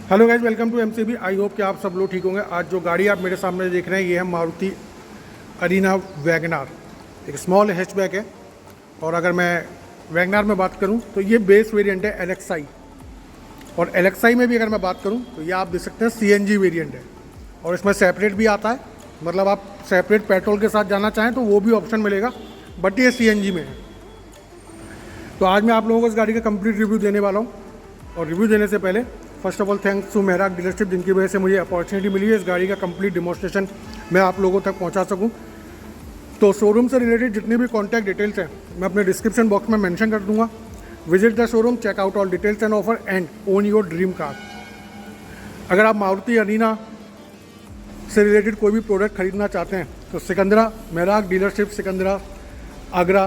Hello guys, welcome to MCB. I hope कि आप सब लोग ठीक होंगे। आज जो गाड़ी आप मेरे सामने देख रहे हैं ये है मारुति अरीना वैगनार। एक स्मॉल हैचबैक है। और अगर मैं वैगनार में बात करूं तो ये बेस वेरिएंट है एलएक्सआई। और एलएक्सआई में भी अगर मैं बात करूं तो ये आप देख सकते हैं सीएनजी वेरिएंट है। और इसमें सेपरेट भी आता है, मतलब आप सेपरेट पेट्रोल के साथ जाना चाहें तो वो भी ऑप्शन मिलेगा, बट ये सीएनजी में है। तो आज मैं आप लोगों को इस गाड़ी का कंप्लीट रिव्यू देने वाला हूँ। और रिव्यू देने से पहले first of all thanks to Mehrag dealership, जिनकी वजह से मुझे अपॉर्चुनिटी मिली है इस गाड़ी का कंप्लीट डिमॉन्स्ट्रेशन मैं आप लोगों तक पहुंचा सकूं। तो शोरूम से रिलेटेड जितनी भी कॉन्टैक्ट डिटेल्स हैं मैं अपने डिस्क्रिप्शन बॉक्स में मेंशन कर दूंगा। Visit the showroom, check out all details and offer and own your dream car. अगर आप मारुति अरीना से रिलेटेड कोई भी प्रोडक्ट खरीदना चाहते हैं तो सिकंदरा मेहराग डीलरशिप सिकंदरा आगरा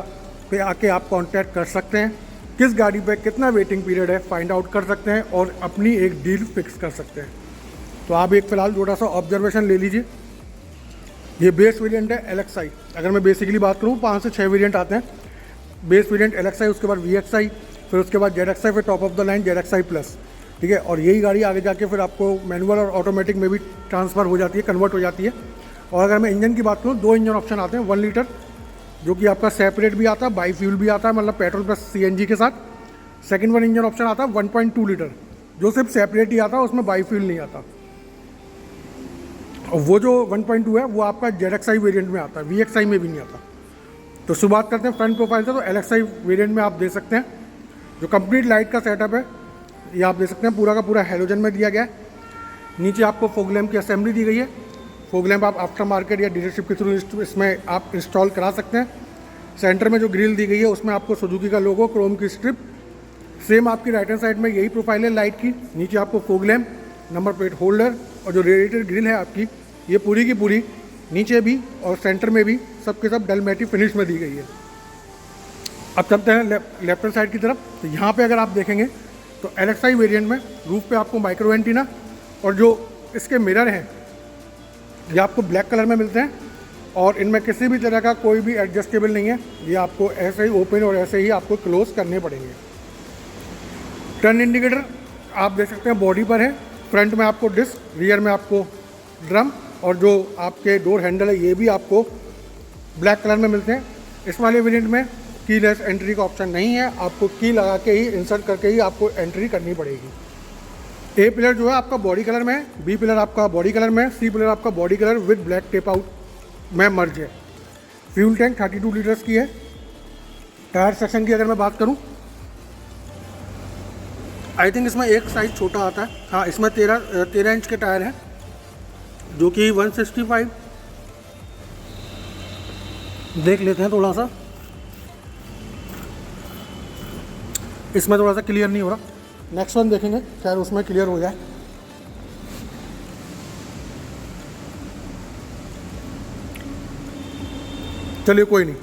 पे आके आप कॉन्टैक्ट कर सकते हैं। किस गाड़ी पे कितना वेटिंग पीरियड है फाइंड आउट कर सकते हैं और अपनी एक डील फिक्स कर सकते हैं। तो आप एक फ़िलहाल छोटा सा ऑब्जर्वेशन ले लीजिए। ये बेस वेरिएंट है एलएक्सआई। अगर मैं बेसिकली बात करूँ 5 से 6 वेरिएंट आते हैं। बेस वेरिएंट एलएक्सआई, उसके बाद वीएक्सआई, फिर उसके बाद जेडएक्सआई, फिर top of the line ZXI plus. ठीक है। और यही गाड़ी आगे जाके फिर आपको मैनुअल और ऑटोमेटिक में भी ट्रांसफ़र हो जाती है, कन्वर्ट हो जाती है। और अगर मैं इंजन की बात करूँ 2 इंजन ऑप्शन आते हैं। 1 लीटर जो कि आपका सेपरेट भी आता है, बाई फ्यूल भी आता है, मतलब पेट्रोल प्लस सीएनजी के साथ। सेकंड वन इंजन ऑप्शन आता है 1.2 लीटर जो सिर्फ सेपरेट ही आता है, उसमें बाई फ्यूल नहीं आता। और वो जो 1.2 है वो आपका जेडएक्सआई वेरिएंट में आता है, वीएक्सआई में भी नहीं आता। तो शुरुआत करते हैं फ्रंट प्रोफाइल से। तो एलएक्सआई वेरिएंट में आप दे सकते हैं जो कंप्लीट लाइट का सेटअप है ये आप दे सकते हैं, पूरा का पूरा हेलोजन में दिया गया है। नीचे आपको फोग लैम्प की असेंबली दी गई है। फोग लैम्प आप आफ्टर मार्केट या डीलरशिप के थ्रू इसमें आप इंस्टॉल करा सकते हैं। सेंटर में जो ग्रिल दी गई है उसमें आपको सुजुकी का लोगो, क्रोम की स्ट्रिप, सेम आपकी राइट हैंड साइड में यही प्रोफाइल है लाइट की। नीचे आपको fog lamp, number plate holder और जो रेडिएटर ग्रिल है आपकी ये पूरी की पूरी नीचे भी और सेंटर में भी सब के सब डलमेटी फिनिश में दी गई है। अब चलते हैं लेफ्ट हैंड साइड की तरफ। तो यहाँ पे अगर आप देखेंगे तो एलएक्सआई वेरिएंट में रूफ पे आपको माइक्रो एंटीना और जो इसके मिरर हैं ये आपको ब्लैक कलर में मिलते हैं। और इनमें किसी भी तरह का कोई भी एडजस्टेबल नहीं है, ये आपको ऐसे ही ओपन और ऐसे ही आपको क्लोज करने पड़ेंगे। टर्न इंडिकेटर आप देख सकते हैं बॉडी पर है। फ्रंट में आपको डिस्क, रियर में आपको ड्रम और जो आपके डोर हैंडल है ये भी आपको ब्लैक कलर में मिलते हैं। इस वाले वेरिएंट में कीलेस एंट्री का ऑप्शन नहीं है, आपको की लगा के ही इंसर्ट करके ही आपको एंट्री करनी पड़ेगी। ए पिलर जो है आपका बॉडी कलर में है, बी पिलर आपका बॉडी कलर में है, सी पिलर आपका body colour with black tape out में मर्ज है। फ्यूल टैंक 32 लीटर्स की है। टायर सेक्शन की अगर मैं बात करूं आई थिंक इसमें एक साइज़ छोटा आता है। हाँ, इसमें 13 इंच के टायर हैं जो कि 165 देख लेते हैं। थोड़ा सा इसमें थोड़ा सा क्लियर नहीं हो रहा, नेक्स्ट वन देखेंगे शायद उसमें क्लियर हो जाए। चलिए कोई नहीं,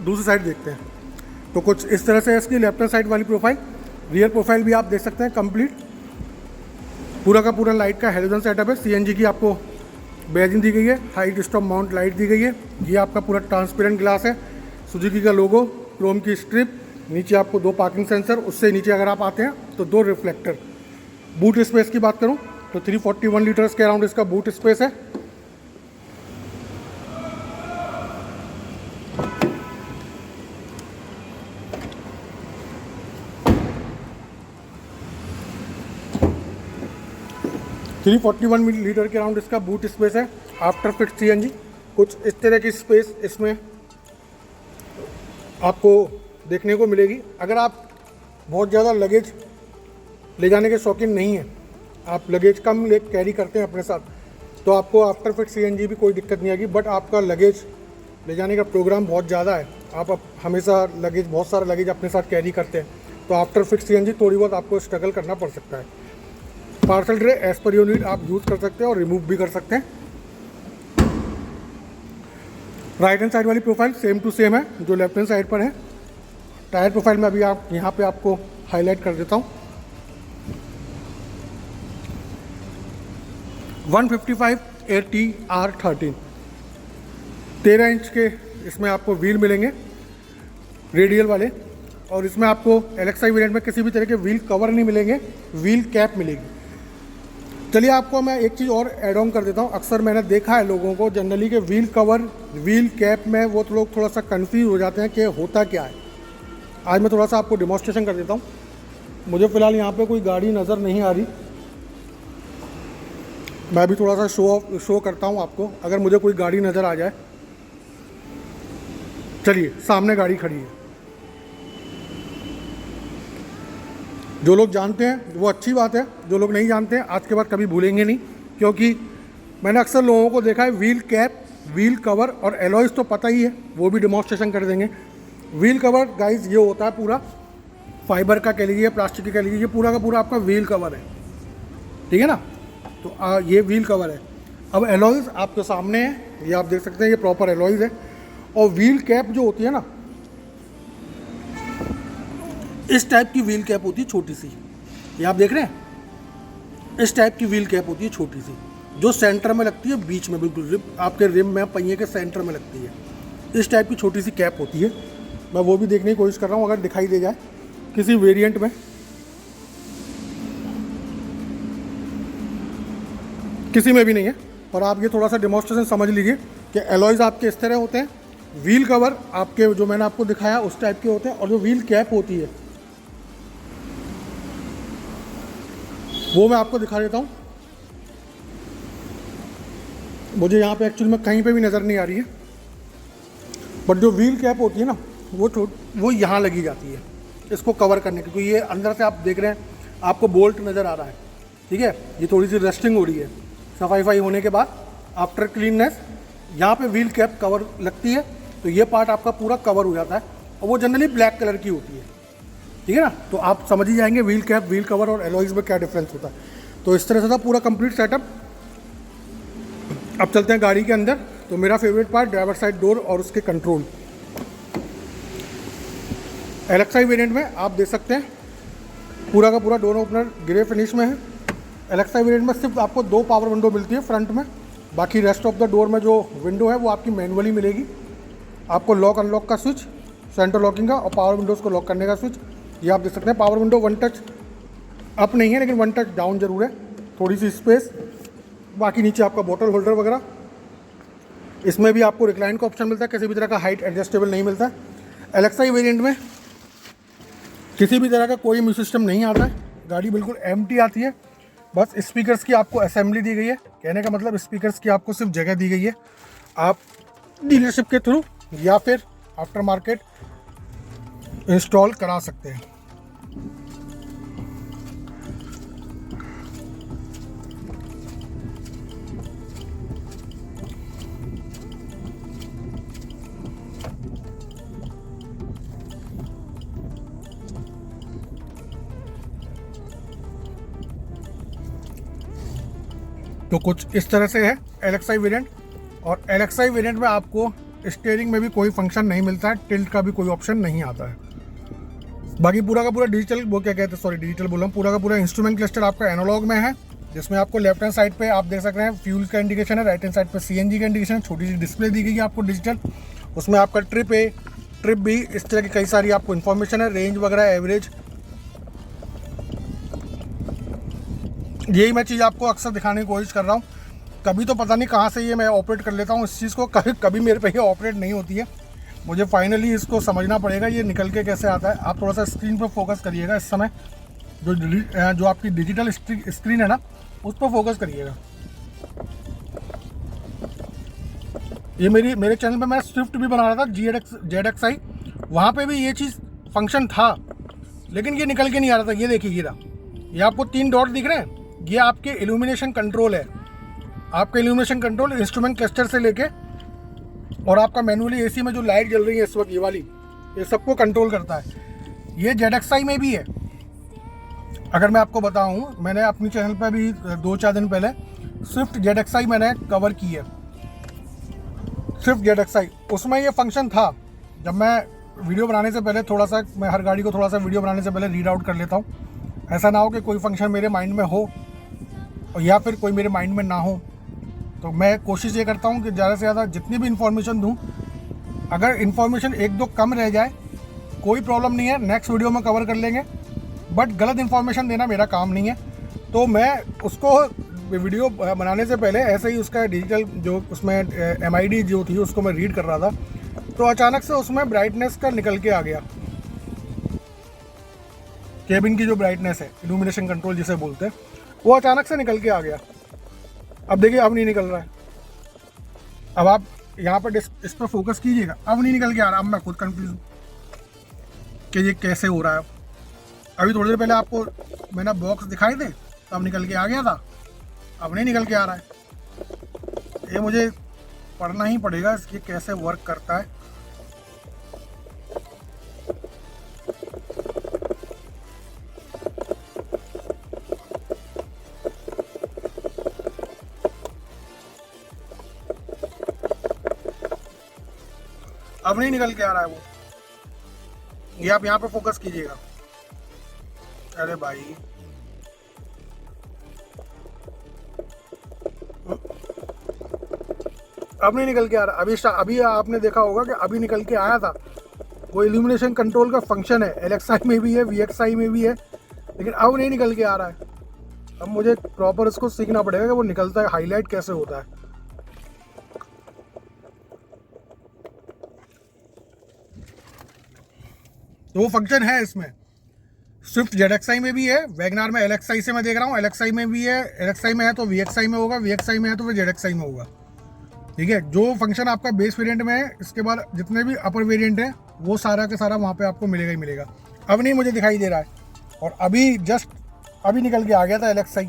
दूसरी साइड देखते हैं। तो कुछ इस तरह से इसकी लेफ्ट साइड वाली प्रोफाइल। रियर प्रोफाइल भी आप देख सकते हैं कंप्लीट पूरा का पूरा लाइट का हेलोजन सेटअप है। सीएनजी की आपको बैजिंग दी गई है, हाइट स्टॉप माउंट लाइट दी गई है। ये आपका पूरा ट्रांसपेरेंट ग्लास है, सुजुकी का लोगो, क्रोम की स्ट्रिप, नीचे आपको 2 पार्किंग सेंसर, उससे नीचे अगर आप आते हैं तो 2 रिफ्लेक्टर। बूट स्पेस की बात करूं तो 341 लीटर्स के अराउंड इसका बूट स्पेस है। थ्री 41 लीटर के अराउंड इसका बूट स्पेस है। आफ्टर फिट सीएनजी कुछ इस तरह की स्पेस इसमें आपको देखने को मिलेगी। अगर आप बहुत ज़्यादा लगेज ले जाने के शौकीन नहीं हैं, आप लगेज कम ले कैरी करते हैं अपने साथ, तो आपको आफ्टर फिट सीएनजी भी कोई दिक्कत नहीं आएगी। बट आपका लगेज ले जाने का प्रोग्राम बहुत ज़्यादा है, आप हमेशा लगेज बहुत सारा लगेज अपने साथ कैरी करते हैं, तो आफ्टर फिट सीएनजी थोड़ी बहुत आपको स्ट्रगल करना पड़ सकता है। Parcel tray as per unit आप यूज़ कर सकते हैं और रिमूव भी कर सकते हैं। राइट हैंड साइड वाली प्रोफाइल सेम टू सेम है जो लेफ्ट हैंड साइड पर है। टायर प्रोफाइल में अभी आप यहाँ पे आपको हाईलाइट कर देता हूँ। 155 ATR13 13 इंच के इसमें आपको व्हील मिलेंगे रेडियल वाले। और इसमें आपको एलएक्सआई वेरिएंट में किसी भी तरह के व्हील कवर नहीं मिलेंगे, व्हील कैप मिलेगी। चलिए आपको मैं एक चीज़ और ऐड ऑन कर देता हूँ। अक्सर मैंने देखा है लोगों को जनरली के व्हील कवर व्हील कैप में वो लोग थोड़ा सा कंफ्यूज हो जाते हैं कि होता क्या है। आज मैं थोड़ा सा आपको डिमॉन्स्ट्रेशन कर देता हूँ। मुझे फ़िलहाल यहाँ पे कोई गाड़ी नज़र नहीं आ रही, मैं भी थोड़ा सा शो करता हूँ आपको अगर मुझे कोई गाड़ी नज़र आ जाए। चलिए सामने गाड़ी खड़ी है। जो लोग जानते हैं वो अच्छी बात है, जो लोग नहीं जानते हैं आज के बाद कभी भूलेंगे नहीं, क्योंकि मैंने अक्सर लोगों को देखा है व्हील कैप व्हील कवर और एलॉयज़ तो पता ही है, वो भी डिमॉन्स्ट्रेशन कर देंगे। व्हील कवर गाइस ये होता है पूरा फाइबर का कह लीजिए, प्लास्टिक का कह लीजिए, ये पूरा का पूरा आपका व्हील कवर है, ठीक है ना। तो ये व्हील कवर है। अब एलॉयज़ आपके सामने है, ये आप देख सकते हैं, ये प्रॉपर एलॉयज़ है। और व्हील कैप जो होती है ना, इस टाइप की व्हील कैप होती है छोटी सी, ये आप देख रहे हैं, इस टाइप की व्हील कैप होती है छोटी सी, जो सेंटर में लगती है, बीच में बिल्कुल आपके रिम में पहिए के सेंटर में लगती है। इस टाइप की छोटी सी कैप होती है। मैं वो भी देखने की कोशिश कर रहा हूँ अगर दिखाई दे जाए किसी वेरिएंट में। किसी में भी नहीं है, पर आप ये थोड़ा सा डेमोन्स्ट्रेशन समझ लीजिए कि एलॉयज़ आपके इस तरह होते हैं, व्हील कवर आपके जो मैंने आपको दिखाया उस टाइप के होते हैं, और जो व्हील कैप होती है वो मैं आपको दिखा देता हूँ। मुझे यहाँ पे एक्चुअली में कहीं पे भी नज़र नहीं आ रही है, बट जो व्हील कैप होती है ना वो यहाँ लगी जाती है इसको कवर करने की, क्योंकि ये अंदर से आप देख रहे हैं आपको बोल्ट नज़र आ रहा है, ठीक है। ये थोड़ी सी रस्टिंग हो रही है, सफाई होने के बाद आफ्टर क्लीननेस यहाँ पे व्हील कैप कवर लगती है, तो ये पार्ट आपका पूरा कवर हो जाता है, और वो जनरली ब्लैक कलर की होती है, ठीक है ना। तो आप समझ ही जाएंगे व्हील कैप व्हील कवर और एलॉयज़ में क्या डिफरेंस होता है। तो इस तरह से था पूरा कंप्लीट सेटअप। अब चलते हैं गाड़ी के अंदर। तो मेरा favourite part driver side door और उसके कंट्रोल। एलेक्साई वेरिएंट में आप देख सकते हैं पूरा का पूरा डोर ओपनर ग्रे फिनिश में है। एलेक्साई वेरिएंट में सिर्फ आपको 2 पावर विंडो मिलती है फ्रंट में, बाकी रेस्ट ऑफ द डोर में जो विंडो है वो आपकी मैनुअली मिलेगी। आपको लॉक अनलॉक का स्विच, सेंटर लॉकिंग का, और पावर विंडोज़ को लॉक करने का स्विच, ये आप देख सकते हैं। पावर विंडो 1 टच अप नहीं है, लेकिन 1 टच डाउन जरूर है, थोड़ी सी स्पेस। बाकी नीचे आपका बॉटल होल्डर वगैरह। इसमें भी आपको रिक्लाइन का ऑप्शन मिलता है, किसी भी तरह का हाइट एडजस्टेबल नहीं मिलता है। एलेक्साई वेरिएंट में किसी भी तरह का कोई म्यूजिक सिस्टम नहीं आता है, गाड़ी बिल्कुल एम्प्टी आती है। बस स्पीकर्स की आपको असेंबली दी गई है, कहने का मतलब स्पीकर्स की आपको सिर्फ जगह दी गई है। आप डीलरशिप के थ्रू या फिर आफ्टर मार्केट इंस्टॉल करा सकते हैं। तो कुछ इस तरह से है एलेक्साई वेरिएंट। और एलेक्साई वेरिएंट में आपको स्टीयरिंग में भी कोई फंक्शन नहीं मिलता है, टिल्ट का भी कोई ऑप्शन नहीं आता है। बाकी पूरा का पूरा डिजिटल, वो क्या कहते हैं, सॉरी डिजिटल बोल रहा हूँ, पूरा का पूरा इंस्ट्रूमेंट क्लस्टर आपका एनालॉग में है, जिसमें आपको लेफ्ट हैंड साइड पे आप देख सकते हैं फ्यूल का इंडिकेशन है, राइट हैंड साइड पे सीएनजी का इंडिकेशन है, छोटी सी डिस्प्ले दी गई है आपको डिजिटल। उसमें आपका ट्रिप भी, इस तरह की कई सारी आपको इन्फॉर्मेशन है, रेंज वगैरह, एवरेज। यही मैं चीज़ आपको अक्सर दिखाने की कोशिश कर रहा हूँ। कभी तो पता नहीं कहाँ से ये मैं ऑपरेट कर लेता हूँ इस चीज़ को, कभी मेरे पे ये ऑपरेट नहीं होती है। मुझे फाइनली इसको समझना पड़ेगा ये निकल के कैसे आता है। आप थोड़ा सा स्क्रीन पर फोकस करिएगा इस समय, जो आपकी डिजिटल स्क्रीन है ना, उस पर फोकस करिएगा। ये मेरे चैनल पे मैं स्विफ्ट भी बना रहा था, ZXi, वहाँ पे भी ये चीज़ फंक्शन था, लेकिन ये निकल के नहीं आ रहा था। ये देखिए, ये आपको 3 डॉट दिख रहे हैं, ये आपके इल्यूमिनेशन कंट्रोल है। आपका इल्यूमिनेशन कंट्रोल इंस्ट्रूमेंट क्लस्टर से लेके और आपका मैनुअली एसी में जो लाइट जल रही है इस वक्त, ये वाली, ये सबको कंट्रोल करता है। ये ZXi में भी है। अगर मैं आपको बताऊं, मैंने अपनी चैनल पर भी 2-4 दिन पहले स्विफ्ट ZXi मैंने कवर की है, स्विफ्ट ZXi। उसमें ये फंक्शन था। जब मैं वीडियो बनाने से पहले थोड़ा सा, मैं हर गाड़ी को थोड़ा सा वीडियो बनाने से पहले रीड आउट कर लेता हूँ, ऐसा ना हो कि कोई फंक्शन मेरे माइंड में हो और या फिर कोई मेरे माइंड में ना हो। तो मैं कोशिश ये करता हूँ कि ज़्यादा से ज़्यादा जितनी भी इन्फॉर्मेशन दूँ, अगर इन्फॉर्मेशन 1-2 कम रह जाए कोई प्रॉब्लम नहीं है, नेक्स्ट वीडियो में कवर कर लेंगे, बट गलत इन्फॉर्मेशन देना मेरा काम नहीं है। तो मैं उसको वीडियो बनाने से पहले ऐसे ही उसका डिजिटल जो उसमें MID जो थी उसको मैं रीड कर रहा था, तो अचानक से उसमें ब्राइटनेस का निकल के आ गया। केबिन की जो ब्राइटनेस है, इल्यूमिनेशन कंट्रोल जिसे बोलते हैं, वो अचानक से निकल के आ गया। अब देखिए अब नहीं निकल रहा है। अब आप यहाँ पर इस पर फोकस कीजिएगा, अब नहीं निकल के आ रहा। अब मैं खुद कंफ्यूज हूँ कि ये कैसे हो रहा है। अभी थोड़ी देर पहले आपको मैंने बॉक्स दिखाए थे, तब निकल के आ गया था, अब नहीं निकल के आ रहा है। ये मुझे पढ़ना ही पड़ेगा ये कैसे वर्क करता है। अब नहीं निकल के आ रहा है वो। ये आप यहाँ पे फोकस कीजिएगा। अरे भाई अब नहीं निकल के आ रहा। अभी आपने देखा होगा कि अभी निकल के आया था। वो इल्यूमिनेशन कंट्रोल का फंक्शन है, LXI में भी है, VXI में भी है, लेकिन अब नहीं निकल के आ रहा है। अब मुझे प्रॉपर इसको सीखना पड़ेगा कि वो निकलता है, हाईलाइट कैसे होता है। तो वो फंक्शन है इसमें। स्विफ्ट ZXI में भी है, वैगनार में LXI से मैं देख रहा हूँ, LXI में भी है। LXI में है तो VXI में होगा, VXI में है तो फिर ZXI में होगा। ठीक है, जो फंक्शन आपका बेस वेरिएंट में है, इसके बाद जितने भी अपर वेरिएंट है वो सारा का सारा वहाँ पे आपको मिलेगा ही मिलेगा। अब नहीं मुझे दिखाई दे रहा है। और अभी जस्ट अभी निकल के आ गया था LXI।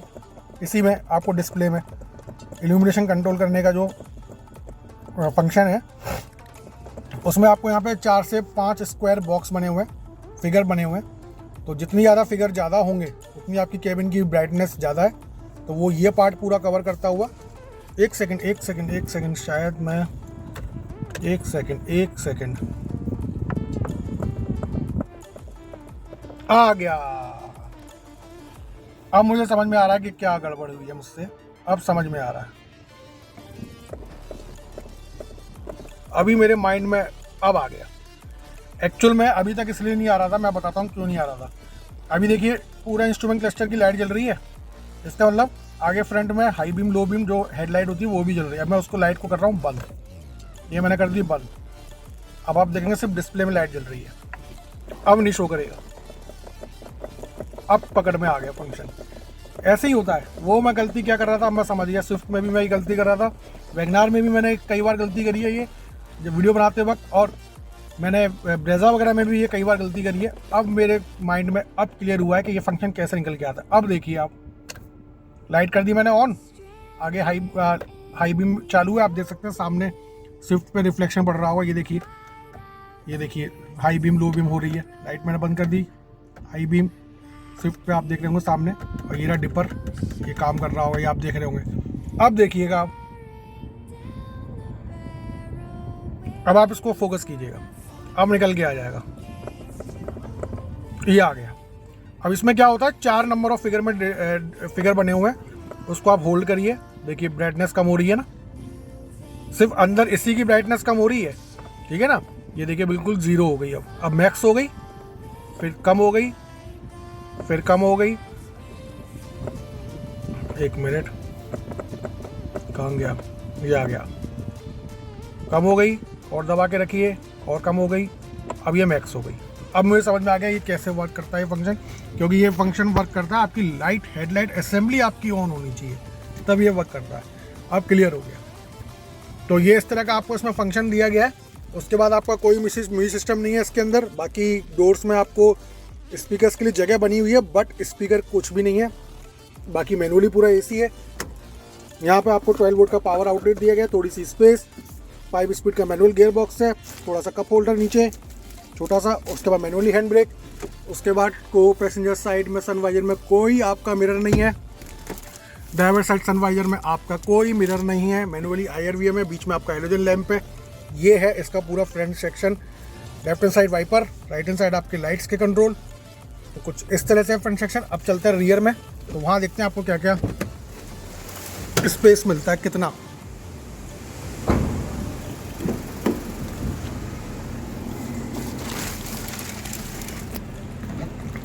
इसी में आपको डिस्प्ले में इल्यूमिनेशन कंट्रोल करने का जो फंक्शन है, उसमें आपको यहाँ पे 4 से 5 स्क्वायर बॉक्स बने हुए हैं, फिगर बने हुए हैं। तो जितनी ज़्यादा फिगर ज़्यादा होंगे उतनी आपकी केबिन की ब्राइटनेस ज़्यादा है। तो वो ये पार्ट पूरा कवर करता हुआ। एक सेकंड शायद मैं एक सेकंड आ गया। अब मुझे समझ में आ रहा है कि क्या गड़बड़ हुई है मुझसे। अब समझ में आ रहा है, अभी मेरे माइंड में अब आ गया। एक्चुअल में अभी तक इसलिए नहीं आ रहा था, मैं बताता हूँ क्यों नहीं आ रहा था। अभी देखिए पूरा इंस्ट्रूमेंट क्लस्टर की लाइट जल रही है। इसका मतलब आगे फ्रंट में हाई बीम लो बीम जो हेडलाइट होती है वो भी जल रही है। अब मैं उसको लाइट को कर रहा हूँ बंद। ये मैंने कर दी बंद। अब आप देखेंगे सिर्फ डिस्प्ले में लाइट जल रही है, अब नहीं शो करेगा। अब पकड़ में आ गया फंक्शन। ऐसे ही होता है। वो मैं गलती क्या कर रहा था मैं समझ गया। स्विफ्ट में भी मैं गलती कर रहा था, वैगनार में भी मैंने कई बार गलती करी है ये जब वीडियो बनाते वक्त, और मैंने ब्रेजा वगैरह में भी ये कई बार गलती करी है। अब मेरे माइंड में अब क्लियर हुआ है कि ये फंक्शन कैसे निकल के आता है। अब देखिए आप, लाइट कर दी मैंने ऑन, आगे हाई बीम चालू है। आप देख सकते हैं सामने स्विफ्ट पे रिफ्लेक्शन पड़ रहा होगा। ये देखिए हाई बीम लो बीम हो रही है। लाइट मैंने बंद कर दी, हाई बीम स्विफ्ट पे आप देख रहे होंगे सामने, और ये रहा डिपर, ये काम कर रहा होगा, ये आप देख रहे होंगे। अब देखिएगा आप, अब आप इसको फोकस कीजिएगा, अब निकल के आ जाएगा। ये आ गया। अब इसमें क्या होता है, 4 नंबर ऑफ फिगर बने हुए हैं, उसको आप होल्ड करिए। देखिए ब्राइटनेस कम हो रही है ना, सिर्फ अंदर इसी की ब्राइटनेस कम हो रही है, ठीक है ना। ये देखिए बिल्कुल 0 हो गई। अब मैक्स हो गई, फिर कम हो गई, फिर कम हो गई। 1 मिनट, कहाँ गया, ये आ गया। कम हो गई, और दबा के रखिए, और कम हो गई। अब ये मैक्स हो गई। अब मुझे समझ में आ गया ये कैसे वर्क करता है ये फंक्शन, क्योंकि ये फंक्शन वर्क करता है, आपकी लाइट हेडलाइट असेंबली आपकी ऑन होनी चाहिए, तब ये वर्क करता है। अब क्लियर हो गया। तो ये इस तरह का आपको इसमें फंक्शन दिया गया है। उसके बाद आपका कोई म्यूजिक सिस्टम नहीं है इसके अंदर। बाकी डोर्स में आपको स्पीकर्स के लिए जगह बनी हुई है, बट स्पीकर कुछ भी नहीं है। बाकी मैनुअली पूरा AC है। यहाँ पे आपको 12 वोल्ट का पावर आउटलेट दिया गया है, थोड़ी सी स्पेस, 5 स्पीड का मैनुअल गियर बॉक्स है, थोड़ा सा कप होल्डर नीचे छोटा सा, उसके बाद मैनुअली हैंड ब्रेक, उसके बाद को पैसेंजर साइड में सनवाइजर में कोई आपका मिरर नहीं है, ड्राइवर साइड सनवाइजर में आपका कोई मिरर नहीं है, मैनुअली IRVM है, बीच में आपका हेलोजन लैंप है। ये है इसका पूरा front section. Left hand side wiper, right hand side आपके लाइट्स के कंट्रोल। तो कुछ इस तरह से फ्रंट सेक्शन। अब चलते हैं रियर में, तो वहाँ देखते हैं आपको क्या क्या स्पेस मिलता है, कितना।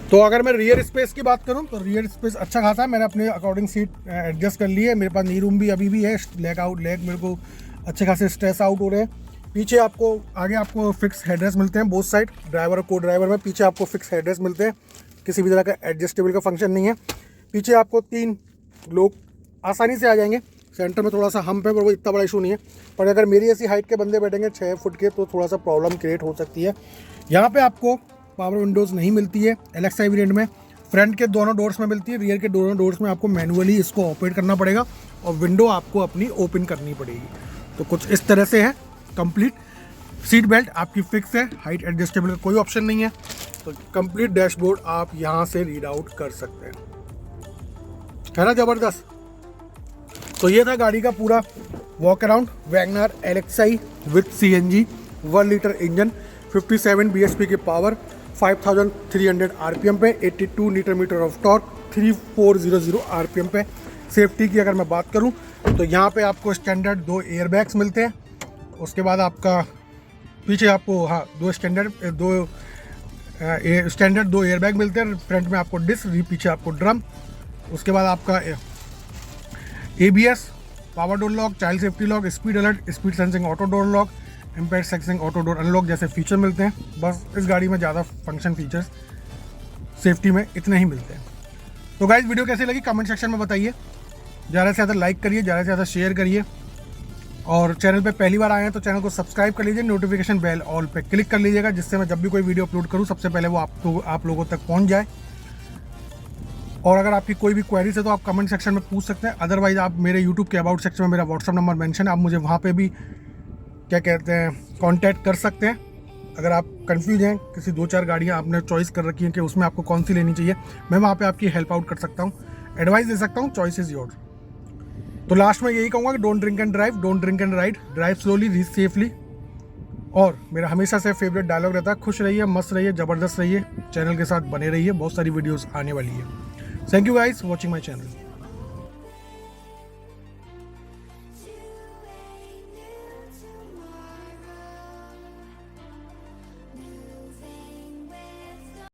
तो तो अगर मैं रियर स्पेस की बात करूं तो रियर स्पेस अच्छा खासा है। मैंने अपने अकॉर्डिंग सीट एडजस्ट कर ली है। मेरे पास नी रूम भी अभी भी है। लेग मेरे को अच्छे खासे स्ट्रेस आउट हो रहे हैं। पीछे आपको आगे आपको फिक्स हेडरेस्ट मिलते हैं बोथ साइड, ड्राइवर और को ड्राइवर में। पीछे आपको फिक्स हेडरेस्ट मिलते हैं, किसी भी तरह का एडजस्टेबल का फंक्शन नहीं है। पीछे आपको 3 लोग आसानी से आ जाएंगे। सेंटर में थोड़ा सा हम्प है पर वो इतना बड़ा इशू नहीं है, पर अगर मेरी ऐसी हाइट के बंदे बैठेंगे 6 फुट के तो थोड़ा सा प्रॉब्लम क्रिएट हो सकती है। यहाँ पे आपको पावर विंडोज़ नहीं मिलती है एलेक्सा वेरिएंट में। फ्रंट के दोनों डोर्स में मिलती है, रियर के दोनों डोर्स में आपको मैनुअली इसको ऑपरेट करना पड़ेगा और विंडो आपको अपनी ओपन करनी पड़ेगी। तो कुछ इस तरह से है कंप्लीट। सीट बेल्ट आपकी फिक्स है, हाइट एडजस्टेबल का कोई ऑप्शन नहीं है। तो कंप्लीट डैशबोर्ड आप यहाँ से रीड आउट कर सकते हैं, है ना ज़बरदस्त। तो ये था गाड़ी का पूरा walk around. WagonR LXI with CNG 1 litre engine, 57 bhp की पावर, 5300 RPM पे, 82 newton metre of torque, 3400 RPM पे। सेफ्टी की अगर मैं बात करूं तो यहाँ पे आपको स्टैंडर्ड 2 एयरबैग्स मिलते हैं। उसके बाद आपका पीछे आपको 2 स्टैंडर्ड 2 एयरबैग मिलते हैं। फ्रंट में आपको डिस्क, पीछे आपको ड्रम। उसके बाद आपका ABS, power door lock, child safety lock, speed alert, speed sensing auto door lock, impact sensing auto door unlock जैसे फीचर मिलते हैं। बस इस गाड़ी में ज़्यादा फंक्शन फीचर्स सेफ्टी में इतने ही मिलते हैं। तो गाइस वीडियो कैसी लगी कमेंट सेक्शन में बताइए। ज़्यादा से ज़्यादा लाइक करिए, ज़्यादा से ज़्यादा शेयर करिए, और चैनल पे पहली बार आए हैं तो चैनल को सब्सक्राइब कर लीजिए। नोटिफिकेशन बेल ऑल पे क्लिक कर लीजिएगा, जिससे मैं जब भी कोई वीडियो अपलोड करूँ सबसे पहले वो आप लोगों तक पहुँच जाए। और अगर आपकी कोई भी क्वेरीज है तो आप कमेंट सेक्शन में पूछ सकते हैं। अदरवाइज आप मेरे यूट्यूब के अबाउट सेक्शन में मेरा व्हाट्सअप नंबर मेंशन है, आप मुझे वहाँ पे भी क्या कहते हैं कांटेक्ट कर सकते हैं। अगर आप कंफ्यूज हैं, किसी 2-4 गाड़ियाँ आपने चॉइस कर रखी हैं कि उसमें आपको कौन सी लेनी चाहिए, मैं वहाँ पे आपकी हेल्प आउट कर सकता हूँ, एडवाइस दे सकता हूँ। Choice is yours. तो लास्ट में यही कहूँगा कि don't drink and drive, don't drink and ride, drive slowly, reach safely. और मेरा हमेशा से फेवरेट डायलॉग रहता है, खुश रहिए, मस्त रहिए, ज़बरदस्त रहिए, चैनल के साथ बने रहिए, बहुत सारी वीडियोज़ आने वाली है। Thank you guys for watching my channel.